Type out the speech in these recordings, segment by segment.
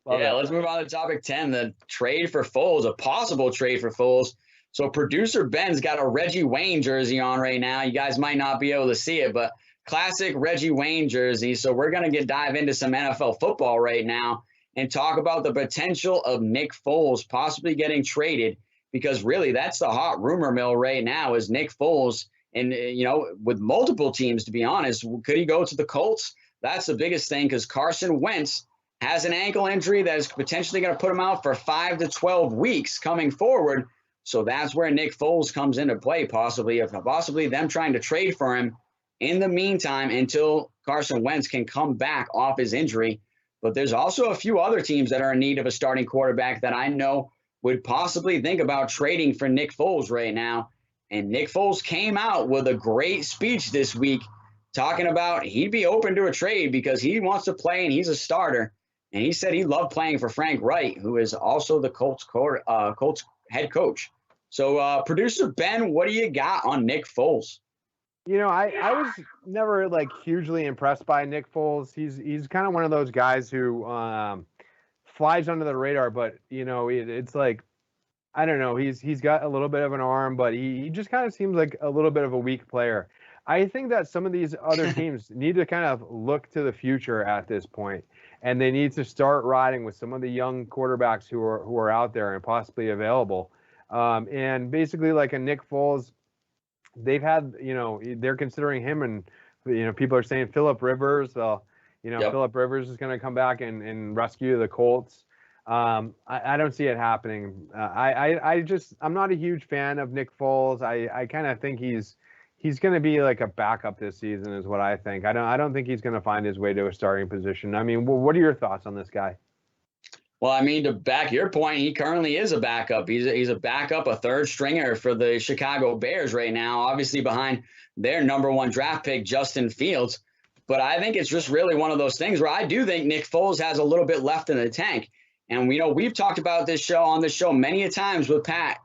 Love Yeah, it. let's move on to topic 10, the trade for Foles, a possible trade for Foles. So producer Ben's got a Reggie Wayne jersey on right now. You guys might not be able to see it, but classic Reggie Wayne jersey. So we're going to dive into some NFL football right now and talk about the potential of Nick Foles possibly getting traded, because really that's the hot rumor mill right now is Nick Foles. And, with multiple teams, to be honest, could he go to the Colts? That's the biggest thing, because Carson Wentz has an ankle injury that is potentially going to put him out for 5 to 12 weeks coming forward. So that's where Nick Foles comes into play, possibly them trying to trade for him in the meantime until Carson Wentz can come back off his injury. But there's also a few other teams that are in need of a starting quarterback that I know would possibly think about trading for Nick Foles right now. And Nick Foles came out with a great speech this week talking about he'd be open to a trade because he wants to play and he's a starter. And he said he loved playing for Frank Reich, who is also the Colts head coach. So, producer Ben, what do you got on Nick Foles? I was never like hugely impressed by Nick Foles. He's kind of one of those guys who flies under the radar, but it's like, I don't know. He's got a little bit of an arm, but he just kind of seems like a little bit of a weak player. I think that some of these other teams need to kind of look to the future at this point, and they need to start riding with some of the young quarterbacks who are out there and possibly available. And basically, like a Nick Foles, they've had, they're considering him, and people are saying Phillip Rivers. Yep. Phillip Rivers is going to come back and rescue the Colts. I don't see it happening. I'm not a huge fan of Nick Foles. I kind of think he's going to be like a backup this season is what I think. I don't think he's going to find his way to a starting position. I mean, what are your thoughts on this guy? Well, I mean, to back your point, he currently is a backup. He's a backup, a third stringer for the Chicago Bears right now, obviously behind their number one draft pick, Justin Fields. But I think it's just really one of those things where I do think Nick Foles has a little bit left in the tank. And we've talked about this show many a times with Pat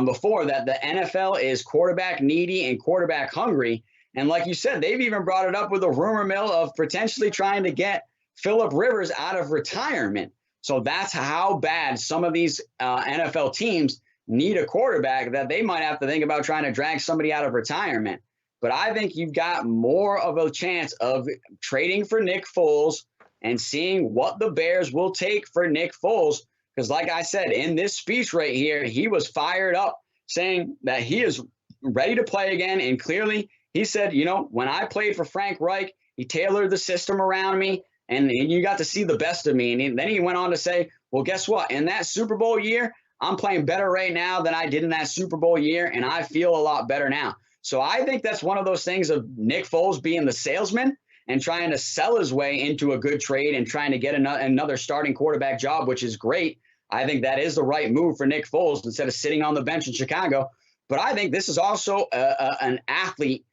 before, that the NFL is quarterback needy and quarterback hungry. And like you said, they've even brought it up with a rumor mill of potentially trying to get Phillip Rivers out of retirement. So that's how bad some of these NFL teams need a quarterback, that they might have to think about trying to drag somebody out of retirement. But I think you've got more of a chance of trading for Nick Foles and seeing what the Bears will take for Nick Foles. Because like I said, in this speech right here, he was fired up saying that he is ready to play again. And clearly he said, when I played for Frank Reich, he tailored the system around me. And you got to see the best of me. And then he went on to say, well, guess what? In that Super Bowl year, I'm playing better right now than I did in that Super Bowl year, and I feel a lot better now. So I think that's one of those things of Nick Foles being the salesman and trying to sell his way into a good trade and trying to get another starting quarterback job, which is great. I think that is the right move for Nick Foles instead of sitting on the bench in Chicago. But I think this is also an athlete,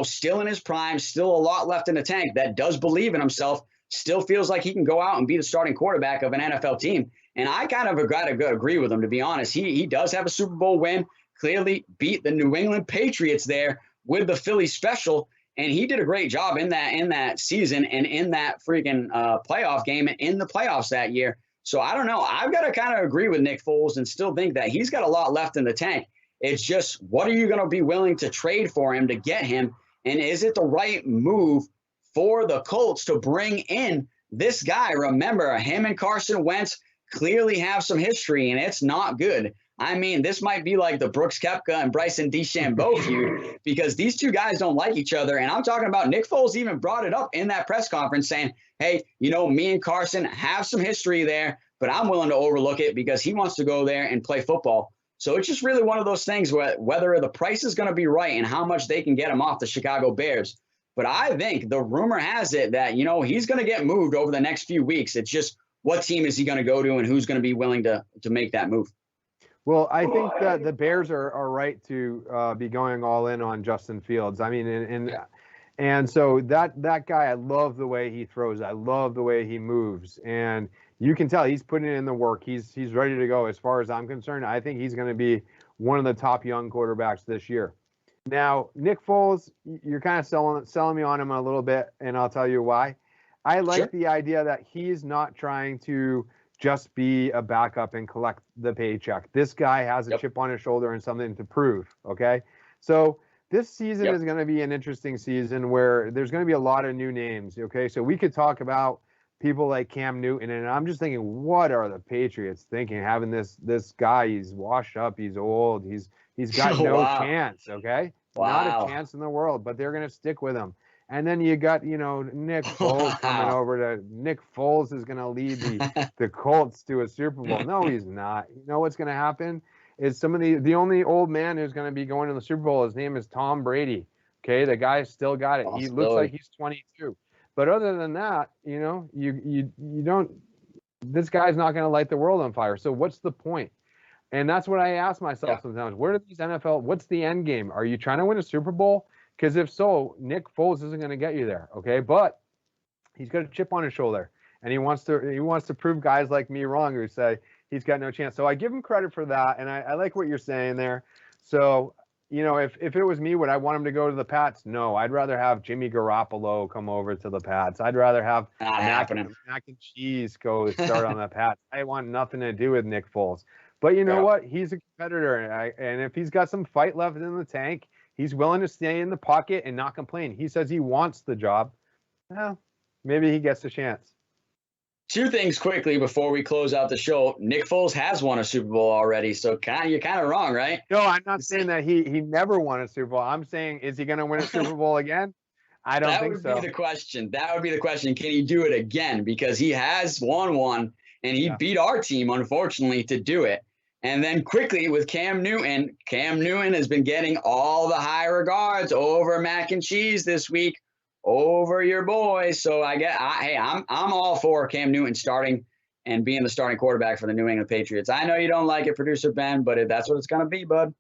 still in his prime, still a lot left in the tank, that does believe in himself, still feels like he can go out and be the starting quarterback of an NFL team. And I kind of got to agree with him, to be honest. He does have a Super Bowl win, clearly beat the New England Patriots there with the Philly special. And he did a great job in that season and in that freaking playoff game and in the playoffs that year. So I don't know. I've got to kind of agree with Nick Foles and still think that he's got a lot left in the tank. It's just, what are you going to be willing to trade for him to get him? And is it the right move for the Colts to bring in this guy? Remember, him and Carson Wentz clearly have some history, and it's not good. I mean, this might be like the Brooks Koepka and Bryson DeChambeau feud, because these two guys don't like each other. And I'm talking about Nick Foles even brought it up in that press conference saying, hey, me and Carson have some history there, but I'm willing to overlook it because he wants to go there and play football. So it's just really one of those things where whether the price is going to be right and how much they can get him off the Chicago Bears. But I think the rumor has it that, he's going to get moved over the next few weeks. It's just, what team is he going to go to and who's going to be willing to make that move? Well, I think that the Bears are right to be going all in on Justin Fields. I mean, and so that guy, I love the way he throws. I love the way he moves. And you can tell he's putting in the work. He's ready to go. As far as I'm concerned, I think he's going to be one of the top young quarterbacks this year. Now, Nick Foles, you're kind of selling me on him a little bit, and I'll tell you why. I like the idea that he's not trying to just be a backup and collect the paycheck. This guy has a chip on his shoulder and something to prove. Okay. So this season is going to be an interesting season where there's going to be a lot of new names. Okay. So we could talk about people like Cam Newton, and I'm just thinking, what are the Patriots thinking having this guy? He's washed up. He's old. He's got no chance. Okay. Not a chance in the world, but they're going to stick with him. And then you got, Nick Foles coming over to. Nick Foles is going to lead the Colts to a Super Bowl. No, he's not. You know what's going to happen is some of the only old man who's going to be going to the Super Bowl. His name is Tom Brady. Okay, the guy still got it. He looks like he's 22. But other than that, you don't. This guy's not going to light the world on fire. So what's the point? And that's what I ask myself sometimes. Where do these NFL? What's the end game? Are you trying to win a Super Bowl? Because if so, Nick Foles isn't going to get you there, okay? But he's got a chip on his shoulder, and he wants to prove guys like me wrong who say he's got no chance. So I give him credit for that, and I like what you're saying there. So if it was me, would I want him to go to the Pats? No, I'd rather have Jimmy Garoppolo come over to the Pats. I'd rather have mac and cheese go start on the Pats. I want nothing to do with Nick Foles. But you know what? He's a competitor, and if he's got some fight left in the tank, he's willing to stay in the pocket and not complain. He says he wants the job. Well, maybe he gets a chance. Two things quickly before we close out the show. Nick Foles has won a Super Bowl already, so you're kind of wrong, right? No, I'm not saying that he never won a Super Bowl. I'm saying, is he going to win a Super Bowl again? I don't think so. That would be the question. That would be the question. Can he do it again? Because he has won one, and he beat our team, unfortunately, to do it. And then quickly with Cam Newton has been getting all the high regards over mac and cheese this week, over your boy. So I'm all for Cam Newton starting and being the starting quarterback for the New England Patriots. I know you don't like it, Producer Ben, but that's what it's going to be, bud.